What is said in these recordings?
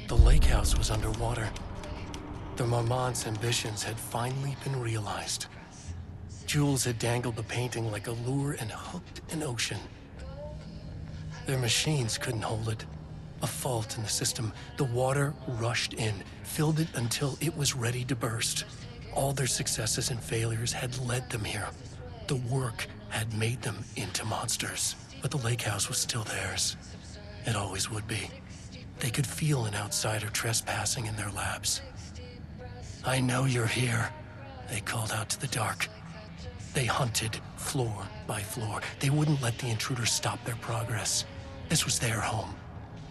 The lake house was underwater. The Marmont's ambitions had finally been realized. Jules had dangled the painting like a lure and hooked an ocean. Their machines couldn't hold it. A fault in the system. The water rushed in, filled it until it was ready to burst. All their successes and failures had led them here. The work had made them into monsters. But the lake house was still theirs. It always would be. They could feel an outsider trespassing in their labs. "I know you're here," they called out to the dark. They hunted floor by floor. They wouldn't let the intruders stop their progress. This was their home,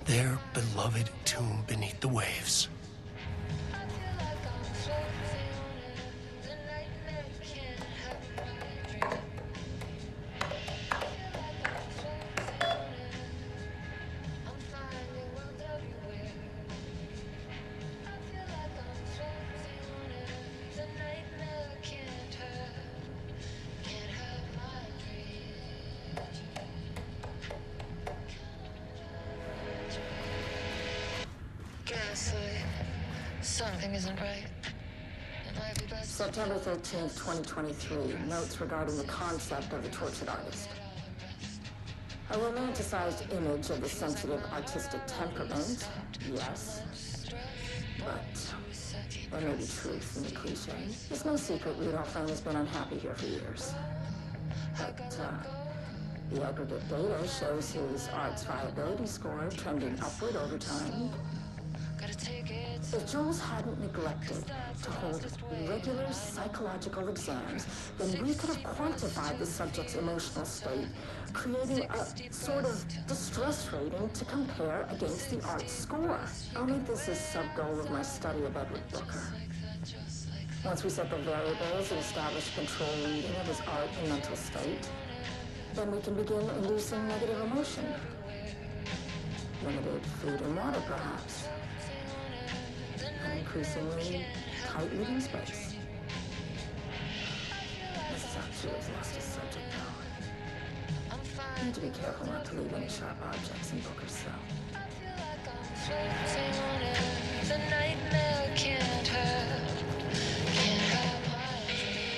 their beloved tomb beneath the waves. Something isn't right. It might be best. September 13th, 2023. Notes regarding the concept of the tortured artist. A romanticized image of the sensitive artistic temperament, yes. But there may be truth in the cliche. It's no secret Rudolph Lane has been unhappy here for years. But the aggregate data shows his art's viability score trending upward over time. If Jules hadn't neglected to hold regular psychological exams, then we could have quantified the subject's emotional state, creating a sort of distress rating to compare against the art score. I'll make this a sub-goal of my study of Edward Booker. Once we set the variables and establish control reading of his art and mental state, then we can begin inducing negative emotion. Limited food and water, perhaps. An increasingly tight reading space. This is how Jules lost his subject, though. Need to be careful not to leave any sharp objects in Booker's cell. The nightmare can't hurt. Can't help my dream.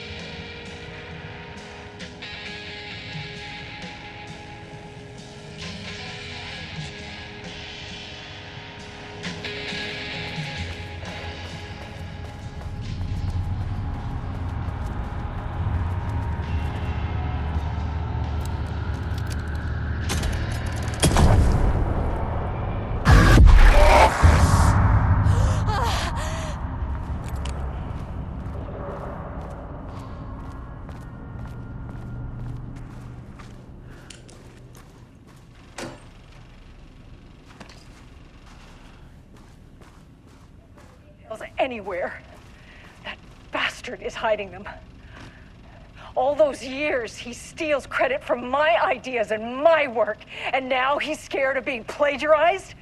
Anywhere. That bastard is hiding them. All those years, he steals credit for my ideas and my work, and now he's scared of being plagiarized?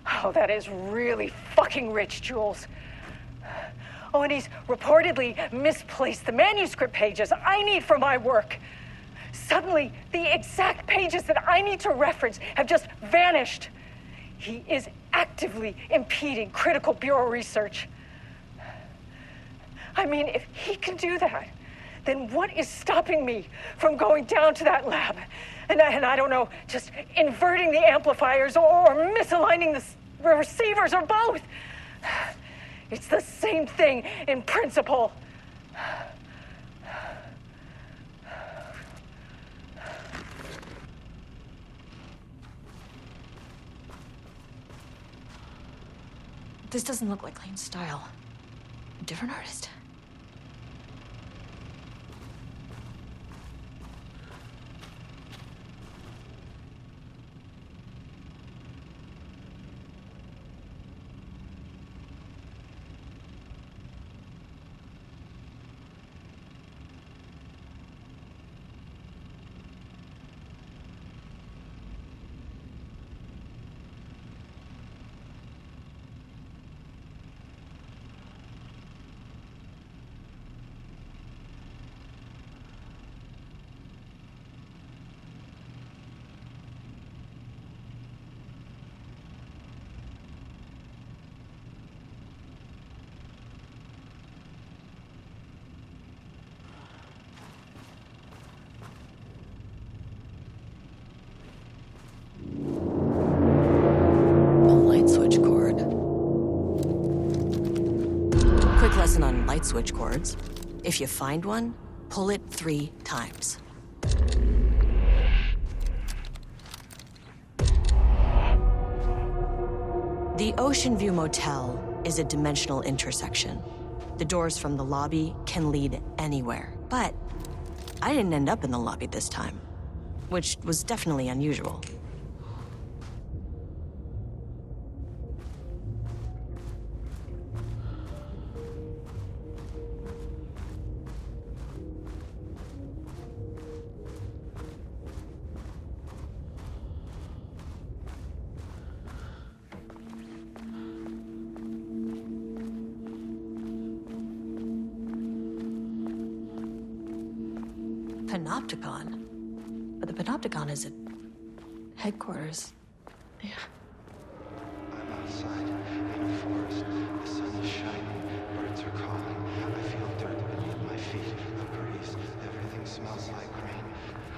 Oh, that is really fucking rich, Jules. Oh, and he's reportedly misplaced the manuscript pages I need for my work. Suddenly, the exact pages that I need to reference have just vanished. He is actively impeding critical bureau research. I mean, if he can do that, then what is stopping me from going down to that lab? And I don't know, just inverting the amplifiers or misaligning the receivers or both. It's the same thing in principle. This doesn't look like Lane's style. Different artist. isn't on light switch cords. If you find one, pull it 3 times. The Ocean View Motel is a dimensional intersection. The doors from the lobby can lead anywhere. But I didn't end up in the lobby this time, which was definitely unusual. Panopticon? But the Panopticon is at headquarters. Yeah. I'm outside in a forest. The sun is shining. Birds are calling. I feel dirt beneath my feet. A breeze. Everything smells like rain.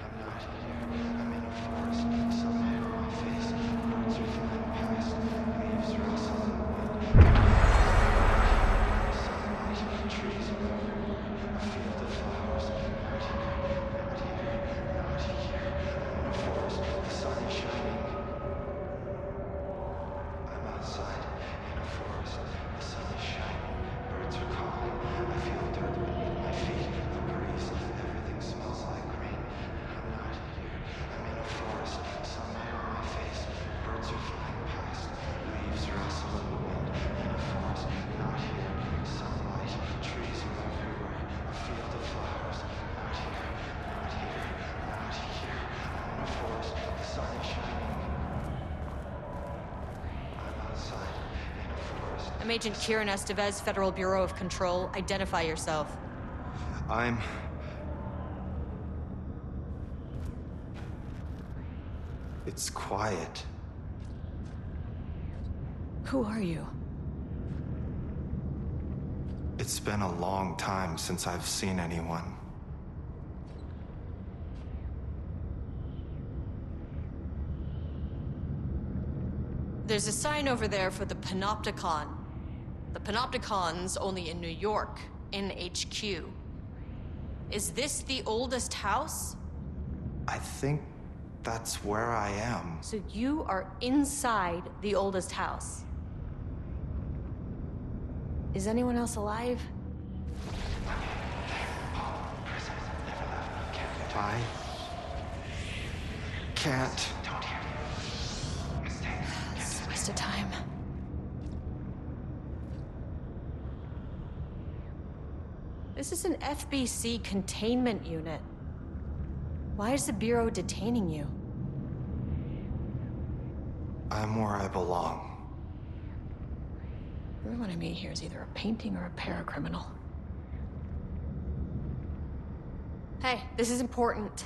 I'm not here. I'm in a forest. Sunlight on my face. Birds are flying past. Leaves rustle in the wind. Sunlight. Trees move. A field of flowers. Not here. Not here. Not here. I'm in a forest. The sun is shining. I'm outside in a forest. The sun is shining. Birds are calling. I feel dirt beneath my feet. A breeze. Everything smells like rain. I'm not here. I'm in a forest. Sunlight on my face. Birds are flying past. Leaves rustle in the wind. In a forest. Not here. Sunlight. Trees move everywhere. A field of flowers. Not here. Not here. Not here. I'm in a forest. The sun is shining. I'm outside in a forest. I'm Agent Kieran Estevez, Federal Bureau of Control. Identify yourself. It's quiet. Who are you? It's been a long time since I've seen anyone. There's a sign over there for the Panopticon. The Panopticon's only in New York, in HQ. Is this the oldest house? I think that's where I am. So you are inside the oldest house. Is anyone else alive? I can't. It's a waste of time. This is an FBC containment unit. Why is the Bureau detaining you? I'm where I belong. Everyone I meet here is either a painting or a paracriminal. Hey, this is important.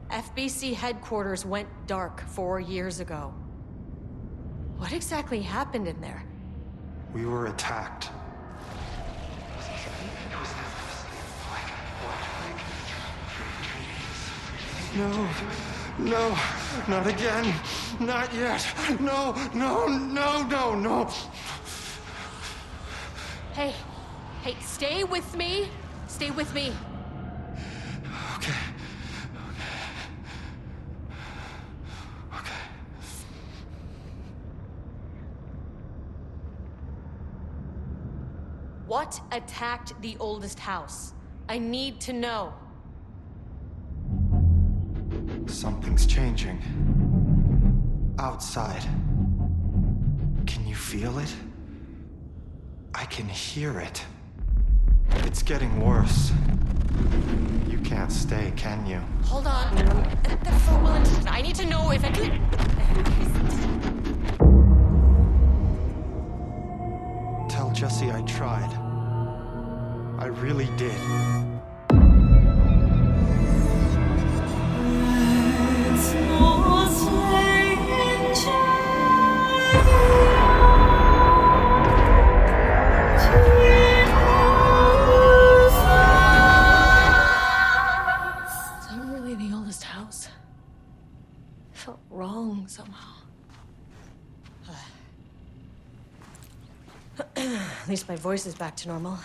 FBC headquarters went dark 4 years ago. What exactly happened in there? We were attacked. No, no, not again. Not yet. No, no, no, no, no. Hey, stay with me. Stay with me. Okay. Okay. What attacked the oldest house? I need to know. Something's changing. Outside. Can you feel it? I can hear it. It's getting worse. You can't stay, can you? Hold on. The phone will interest me. I need to know if I can. Tell Jesse I tried. I really did. Felt wrong somehow. At least my voice is back to normal.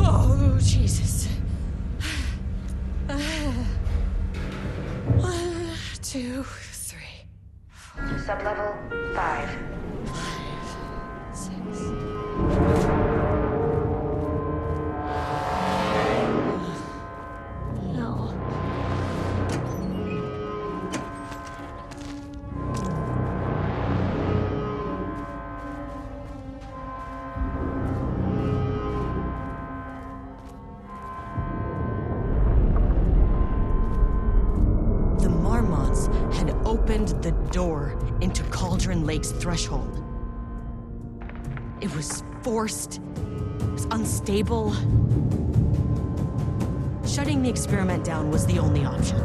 Oh, Jesus. 1, 2, 3, Sublevel 5. 6. No. The Marmonts had opened the door into Cauldron Lake's threshold. It was forced, it was unstable. Shutting the experiment down was the only option.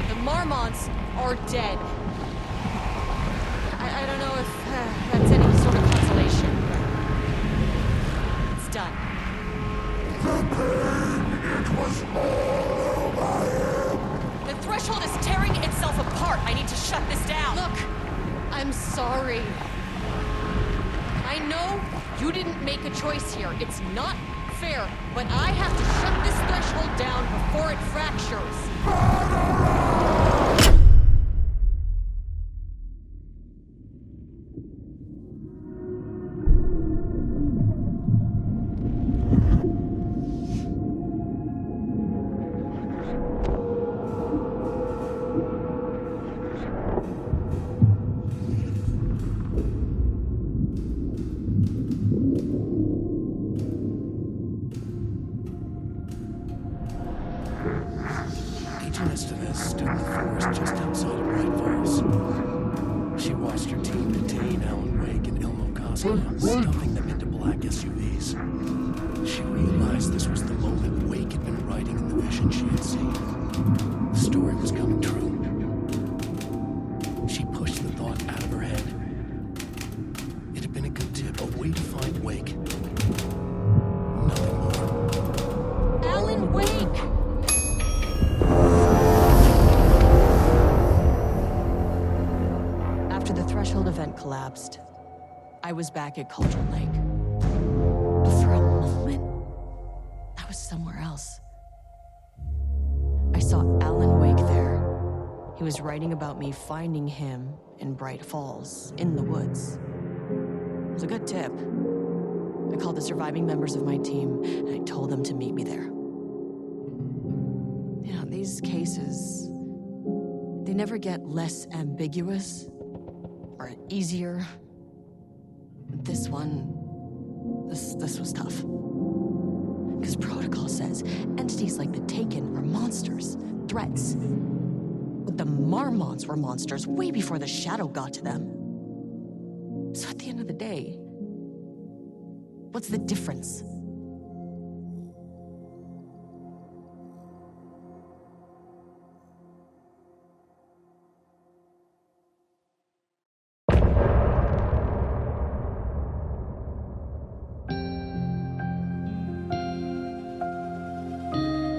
The Marmonts are dead. I don't know if that's any sort of consolation. It's done. The threshold is tearing itself apart. I need to shut this down. Look, I'm sorry. I know you didn't make a choice here. It's not fair, but I have to shut this threshold down before it fractures. Agent Estevez stood in the forest just outside of Bright Falls. She watched her team detain Alan Wake and Ilmo Koska, stuffing them into black SUVs. She realized this was the moment Wake had been writing in the vision she had seen. The story was coming true. She pushed the thought out of her head. It had been a good tip, a way to find Wake. Nothing more. Alan Wake! After the Threshold event collapsed, I was back at Cauldron Lake. But for a moment, I was somewhere else. I saw Alan Wake there. He was writing about me finding him in Bright Falls, in the woods. It was a good tip. I called the surviving members of my team, and I told them to meet me there. You know, these cases, they never get less ambiguous or easier. This one, this was tough. Because protocol says entities like the Taken are monsters, threats. But the Marmonts were monsters way before the Shadow got to them. So at the end of the day, what's the difference?